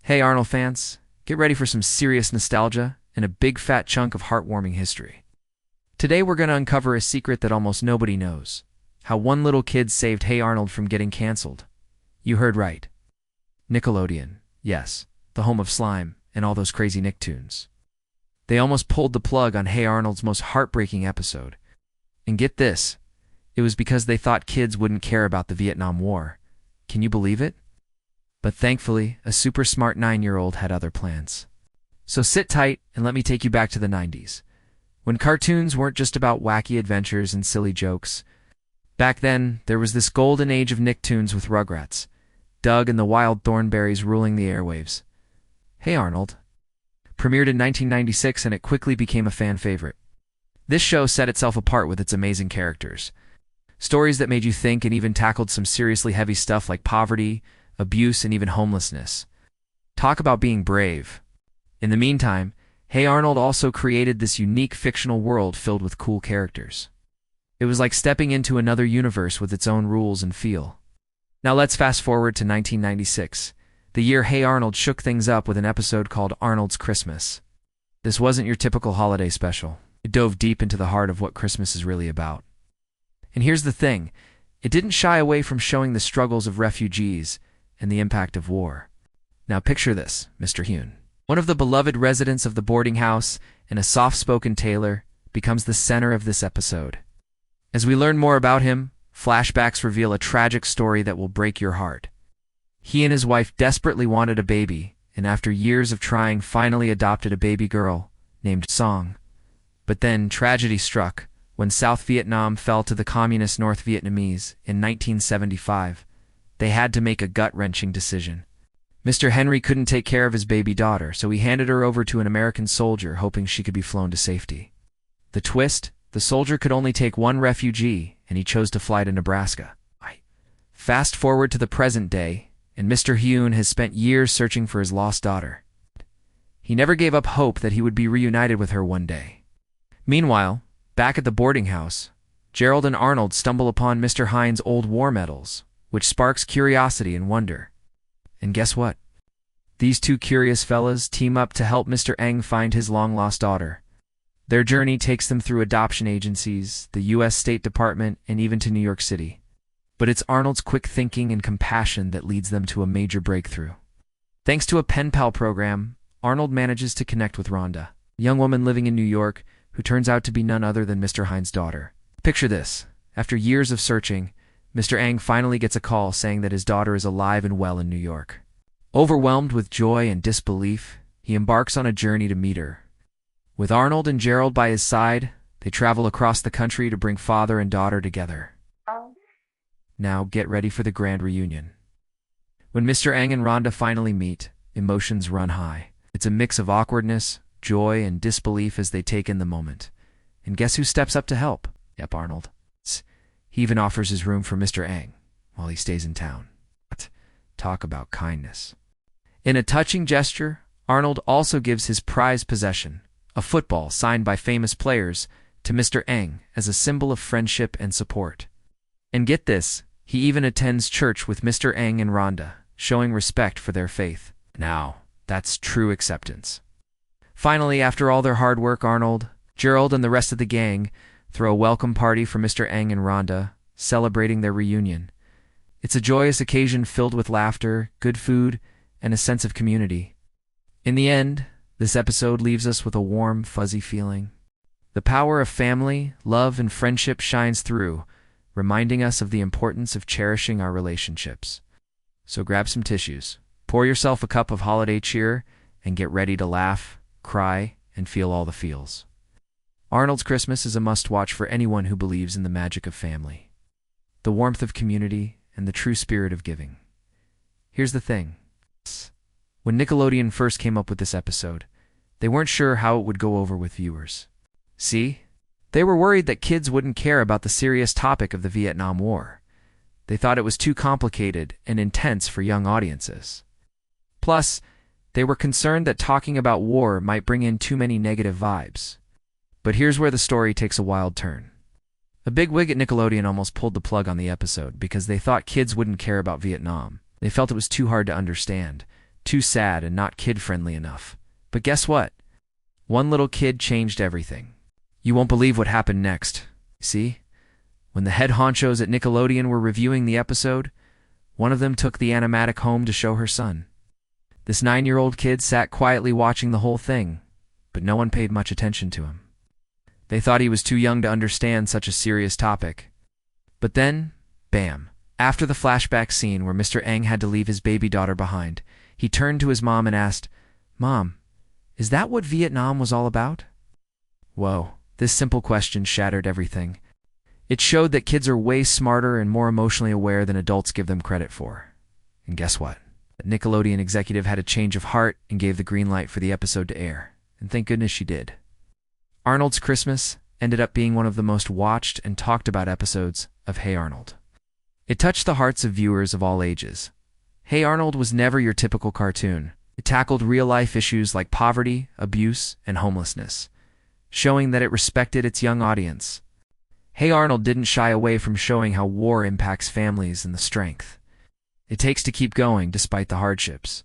Hey Arnold fans, get ready for some serious nostalgia and a big fat chunk of heartwarming history. Today we're going to uncover a secret that almost nobody knows. How one little kid saved Hey Arnold from getting canceled. You heard right. Nickelodeon, yes, the home of slime and all those crazy Nicktoons. They almost pulled the plug on Hey Arnold's most heartbreaking episode. And get this, it was because they thought kids wouldn't care about the Vietnam War. Can you believe it? But thankfully, a super smart 9-year-old had other plans. So sit tight and let me take you back to the 90s, when cartoons weren't just about wacky adventures and silly jokes. Back then, there was this golden age of Nicktoons with Rugrats, Doug and the Wild Thornberrys ruling the airwaves. Hey Arnold premiered in 1996 and it quickly became a fan favorite. This show set itself apart with its amazing characters. Stories that made you think and even tackled some seriously heavy stuff like poverty, abuse, and even homelessness. Talk about being brave. In the meantime, Hey Arnold also created this unique fictional world filled with cool characters. It was like stepping into another universe with its own rules and feel. Now let's fast forward to 1996, the year Hey Arnold shook things up with an episode called Arnold's Christmas. This wasn't your typical holiday special. It dove deep into the heart of what Christmas is really about. And here's the thing, it didn't shy away from showing the struggles of refugees and the impact of war. Now picture this, Mr. Hune. One of the beloved residents of the boarding house and a soft-spoken tailor becomes the center of this episode. As we learn more about him, flashbacks reveal a tragic story that will break your heart. He and his wife desperately wanted a baby, and after years of trying, finally adopted a baby girl named Song. But then tragedy struck when South Vietnam fell to the communist North Vietnamese in 1975. They had to make a gut-wrenching decision. Mr. Henry couldn't take care of his baby daughter, so he handed her over to an American soldier, hoping she could be flown to safety. The twist? The soldier could only take one refugee, and he chose to fly to Nebraska. Fast forward to the present day, and Mr. Hune has spent years searching for his lost daughter. He never gave up hope that he would be reunited with her one day. Meanwhile, back at the boarding house, Gerald and Arnold stumble upon Mr. Hines' old war medals, which sparks curiosity and wonder. And guess what? These two curious fellas team up to help Mr. Eng find his long-lost daughter. Their journey takes them through adoption agencies, the U.S. State Department, and even to New York City. But it's Arnold's quick thinking and compassion that leads them to a major breakthrough. Thanks to a pen pal program, Arnold manages to connect with Rhonda, a young woman living in New York who turns out to be none other than Mr. Hines' daughter. Picture this. After years of searching, Mr. Eng finally gets a call saying that his daughter is alive and well in New York. Overwhelmed with joy and disbelief, he embarks on a journey to meet her. With Arnold and Gerald by his side, they travel across the country to bring father and daughter together. Now get ready for the grand reunion. When Mr. Eng and Rhonda finally meet, emotions run high. It's a mix of awkwardness, joy, and disbelief as they take in the moment. And guess who steps up to help? Yep, Arnold. He even offers his room for Mr. Eng while he stays in town. Talk about kindness. In a touching gesture, Arnold also gives his prized possession, a football signed by famous players, to Mr. Eng as a symbol of friendship and support. And get this, he even attends church with Mr. Eng and Rhonda, showing respect for their faith. Now, that's true acceptance. Finally, after all their hard work, Arnold, Gerald, and the rest of the gang throw a welcome party for Mr. Eng and Rhonda, celebrating their reunion. It's a joyous occasion filled with laughter, good food, and a sense of community. In the end, this episode leaves us with a warm, fuzzy feeling. The power of family, love, and friendship shines through, reminding us of the importance of cherishing our relationships. So grab some tissues, pour yourself a cup of holiday cheer, and get ready to laugh, cry, and feel all the feels. Arnold's Christmas is a must-watch for anyone who believes in the magic of family, the warmth of community, and the true spirit of giving. Here's the thing. When Nickelodeon first came up with this episode, they weren't sure how it would go over with viewers. See? They were worried that kids wouldn't care about the serious topic of the Vietnam War. They thought it was too complicated and intense for young audiences. Plus, they were concerned that talking about war might bring in too many negative vibes. But here's where the story takes a wild turn. A bigwig at Nickelodeon almost pulled the plug on the episode because they thought kids wouldn't care about Vietnam. They felt it was too hard to understand, too sad and not kid-friendly enough. But guess what? One little kid changed everything. You won't believe what happened next. See? When the head honchos at Nickelodeon were reviewing the episode, one of them took the animatic home to show her son. This 9-year-old kid sat quietly watching the whole thing, but no one paid much attention to him. They thought he was too young to understand such a serious topic. But then, bam, after the flashback scene where Mr. Eng had to leave his baby daughter behind, he turned to his mom and asked, "Mom, is that what Vietnam was all about?" Whoa, this simple question shattered everything. It showed that kids are way smarter and more emotionally aware than adults give them credit for. And guess what? A Nickelodeon executive had a change of heart and gave the green light for the episode to air. And thank goodness she did. Arnold's Christmas ended up being one of the most watched and talked about episodes of Hey Arnold. It touched the hearts of viewers of all ages. Hey Arnold was never your typical cartoon. It tackled real-life issues like poverty, abuse, and homelessness, showing that it respected its young audience. Hey Arnold didn't shy away from showing how war impacts families and the strength it takes to keep going despite the hardships.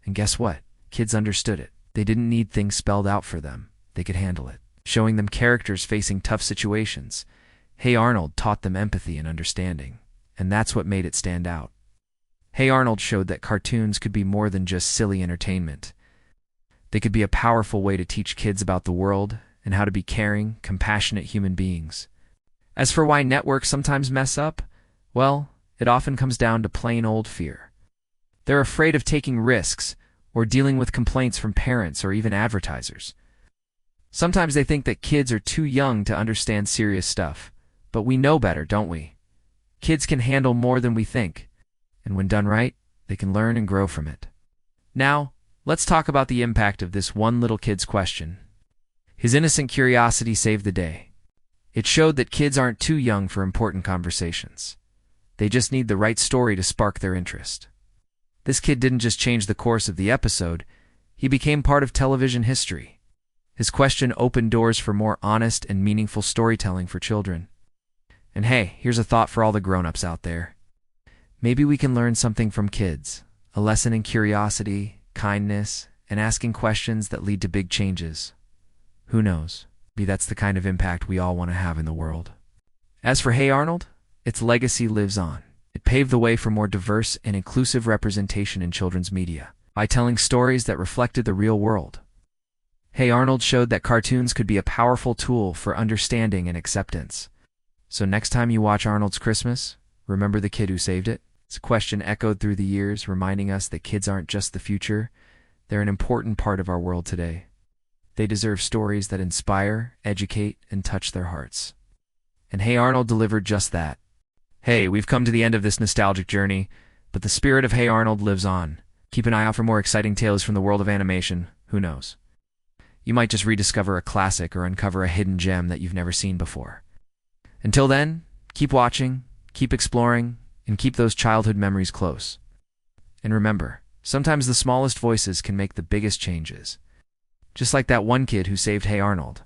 And guess what? Kids understood it. They didn't need things spelled out for them. They could handle it, showing them characters facing tough situations. Hey Arnold taught them empathy and understanding, and that's what made it stand out. Hey Arnold showed that cartoons could be more than just silly entertainment. They could be a powerful way to teach kids about the world and how to be caring, compassionate human beings. As for why networks sometimes mess up, well, it often comes down to plain old fear. They're afraid of taking risks or dealing with complaints from parents or even advertisers. Sometimes they think that kids are too young to understand serious stuff, but we know better, don't we? Kids can handle more than we think, and when done right, they can learn and grow from it. Now, let's talk about the impact of this one little kid's question. His innocent curiosity saved the day. It showed that kids aren't too young for important conversations. They just need the right story to spark their interest. This kid didn't just change the course of the episode, he became part of television history. His question opened doors for more honest and meaningful storytelling for children. And hey, here's a thought for all the grown-ups out there. Maybe we can learn something from kids, a lesson in curiosity, kindness, and asking questions that lead to big changes. Who knows? Maybe that's the kind of impact we all want to have in the world. As for Hey Arnold, its legacy lives on. It paved the way for more diverse and inclusive representation in children's media by telling stories that reflected the real world. Hey Arnold showed that cartoons could be a powerful tool for understanding and acceptance. So next time you watch Arnold's Christmas, remember the kid who saved it? This question echoed through the years, reminding us that kids aren't just the future, they're an important part of our world today. They deserve stories that inspire, educate, and touch their hearts. And Hey Arnold delivered just that. Hey, we've come to the end of this nostalgic journey, but the spirit of Hey Arnold lives on. Keep an eye out for more exciting tales from the world of animation. Who knows? You might just rediscover a classic or uncover a hidden gem that you've never seen before. Until then, keep watching, keep exploring, and keep those childhood memories close. And remember, sometimes the smallest voices can make the biggest changes. Just like that one kid who saved Hey Arnold.